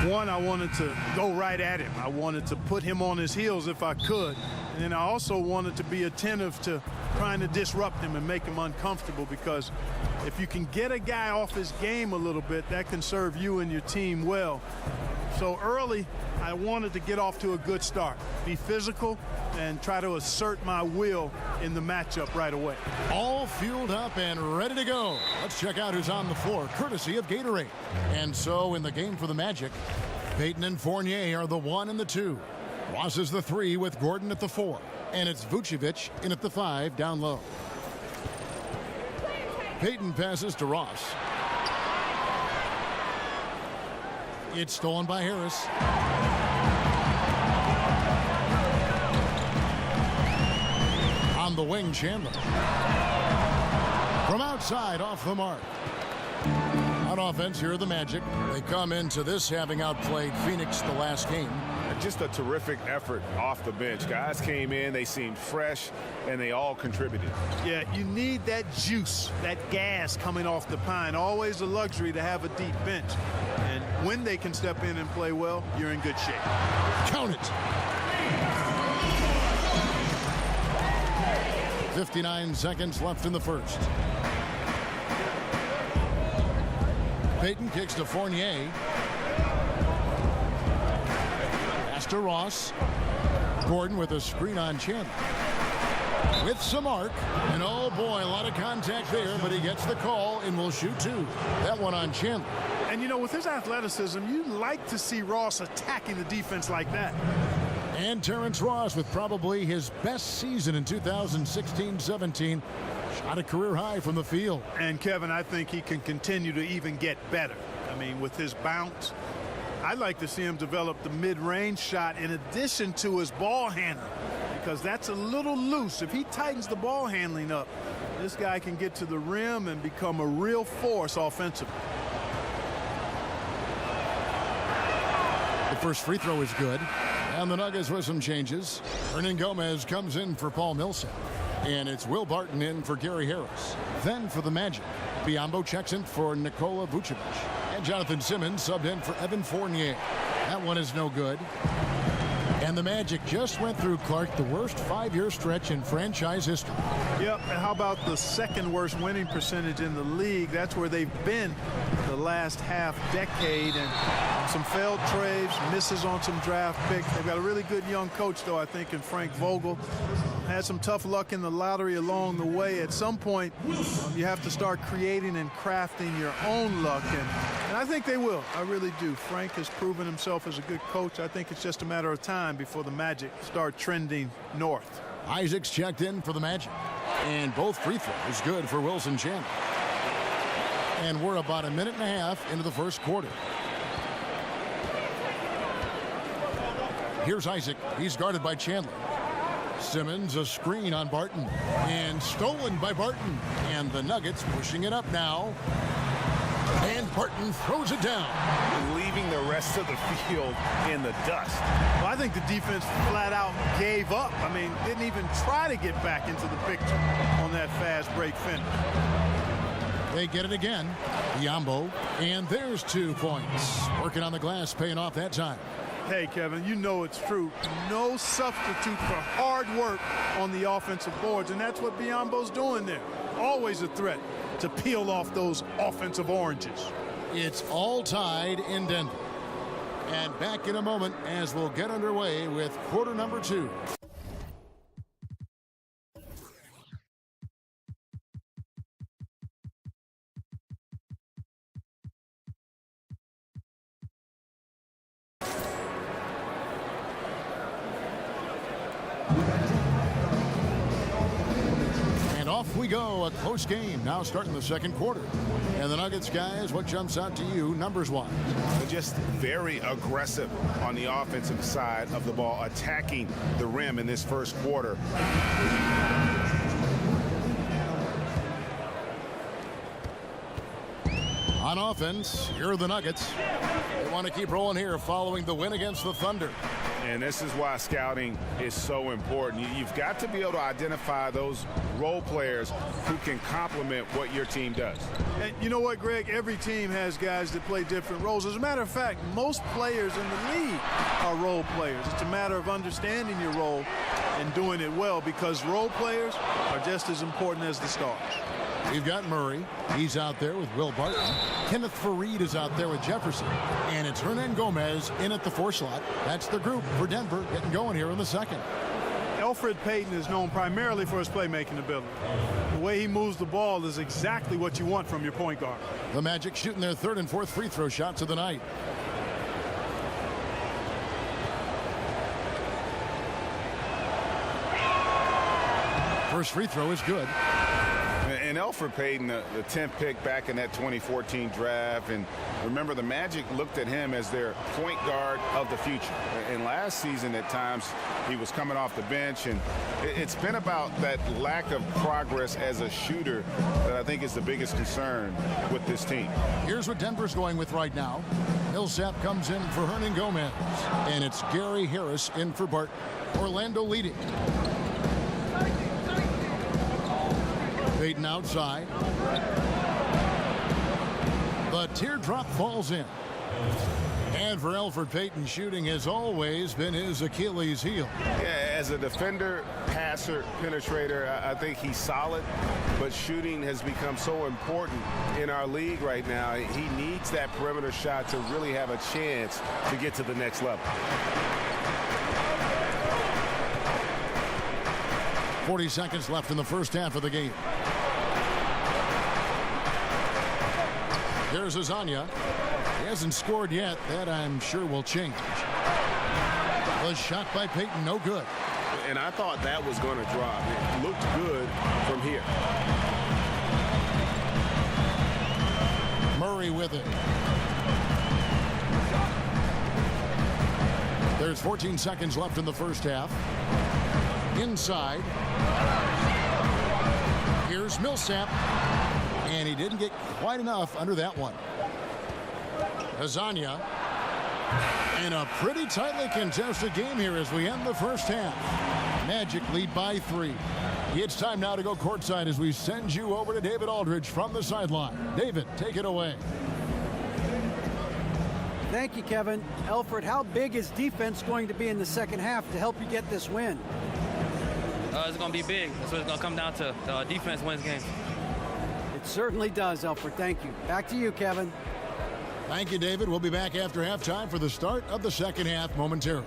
One, I wanted to go right at him. I wanted to put him on his heels if I could. And then I also wanted to be attentive to trying to disrupt him and make him uncomfortable, because if you can get a guy off his game a little bit, that can serve you and your team well. So early, I wanted to get off to a good start, be physical, and try to assert my will in the matchup right away. All fueled up and ready to go. Let's check out who's on the floor, courtesy of Gatorade. And so in the game for the Magic, Payton and Fournier are the 1 and the 2. Ross is the 3 with Gordon at the 4. And it's Vucevic in at the 5 down low. Payton passes to Ross. It's stolen by Harris. On the wing, Chandler. From outside, off the mark. On offense, here are the Magic. They come into this having outplayed Phoenix the last game. Just a terrific effort off the bench. Guys came in, they seemed fresh, and they all contributed. Yeah, you need that juice, that gas coming off the pine. Always a luxury to have a deep bench. And when they can step in and play well, you're in good shape. Count it. 59 seconds left in the first. Payton kicks to Fournier. Pass to Ross. Gordon with a screen on Chandler. With some arc. And oh boy, a lot of contact there, but he gets the call and will shoot 2. That one on Chandler. And you know, with his athleticism, you like to see Ross attacking the defense like that. And Terrence Ross with probably his best season in 2016-17. Shot a career high from the field. And Kevin, I think he can continue to even get better. I mean, with his bounce, I'd like to see him develop the mid-range shot in addition to his ball handling, because that's a little loose. If he tightens the ball handling up, this guy can get to the rim and become a real force offensively. The first free throw is good. And the Nuggets with some changes. Hernan Gomez comes in for Paul Millsap. And it's Will Barton in for Gary Harris. Then for the Magic, Biyombo checks in for Nikola Vucevic. And Jonathan Simmons subbed in for Evan Fournier. That one is no good. And the Magic just went through, Clark, the worst 5-year stretch in franchise history. Yep, and how about the second worst winning percentage in the league? That's where they've been the last half decade. And some failed trades, misses on some draft picks. They've got a really good young coach, though, I think, in Frank Vogel. Had some tough luck in the lottery along the way. At some point, you have to start creating and crafting your own luck. And I think they will. I really do. Frank has proven himself as a good coach. I think it's just a matter of time before the Magic start trending north. Isaacs checked in for the Magic. And both free throws good for Wilson Chandler. And we're about a minute and a half into the first quarter. Here's Isaac. He's guarded by Chandler. Simmons, a screen on Barton. And stolen by Barton. And the Nuggets pushing it up now. And Barton throws it down. Leaving the rest of the field in the dust. Well, I think the defense flat out gave up. I mean, didn't even try to get back into the picture on that fast break finish. They get it again. Biyombo. And there's 2 points. Working on the glass, paying off that time. Hey, Kevin, you know it's true. No substitute for hard work on the offensive boards, and that's what Biyombo's doing there. Always a threat to peel off those offensive oranges. It's all tied in Denver. And back in a moment as we'll get underway with quarter number 2. And off we go, a close game now starting the second quarter. And the Nuggets, guys, what jumps out to you numbers-wise? Just very aggressive on the offensive side of the ball, attacking the rim in this first quarter. On offense, here are the Nuggets. They want to keep rolling here following the win against the Thunder. And this is why scouting is so important. You've got to be able to identify those role players who can complement what your team does. And you know what, Greg? Every team has guys that play different roles. As a matter of fact, most players in the league are role players. It's a matter of understanding your role and doing it well, because role players are just as important as the stars. We've got Murray. He's out there with Will Barton. Kenneth Fareed is out there with Jefferson. And it's Hernan Gomez in at the 4 slot. That's the group for Denver getting going here in the second. Elfrid Payton is known primarily for his playmaking ability. The way he moves the ball is exactly what you want from your point guard. The Magic shooting their 3rd and 4th free throw shots of the night. First free throw is good. And Elfrid Payton, the 10th pick back in that 2014 draft. And remember, the Magic looked at him as their point guard of the future. And last season, at times, he was coming off the bench. And it's been about that lack of progress as a shooter that I think is the biggest concern with this team. Here's what Denver's going with right now. Millsap comes in for Hernan Gomez. And it's Gary Harris in for Barton. Orlando leading. Payton outside. The teardrop falls in. And for Elfrid Payton, shooting has always been his Achilles heel. Yeah, as a defender, passer, penetrator, I think he's solid, but shooting has become so important in our league right now. He needs that perimeter shot to really have a chance to get to the next level. 40 seconds left in the first half of the game. Here's Azania. He hasn't scored yet. That, I'm sure, will change. The shot by Payton, no good. And I thought that was going to drop. It looked good from here. Murray with it. There's 14 seconds left in the first half. Inside. Here's Millsap. And he didn't get quite enough under that one. Azania. And a pretty tightly contested game here as we end the first half. Magic lead by 3. It's time now to go courtside as we send you over to David Aldridge from the sideline. David, take it away. Thank you, Kevin. Elfrid, how big is defense going to be in the second half to help you get this win? It's going to be big. That's what it's going to come down to. Defense wins games. It certainly does, Elfrid. Thank you. Back to you, Kevin. Thank you, David. We'll be back after halftime for the start of the second half momentarily.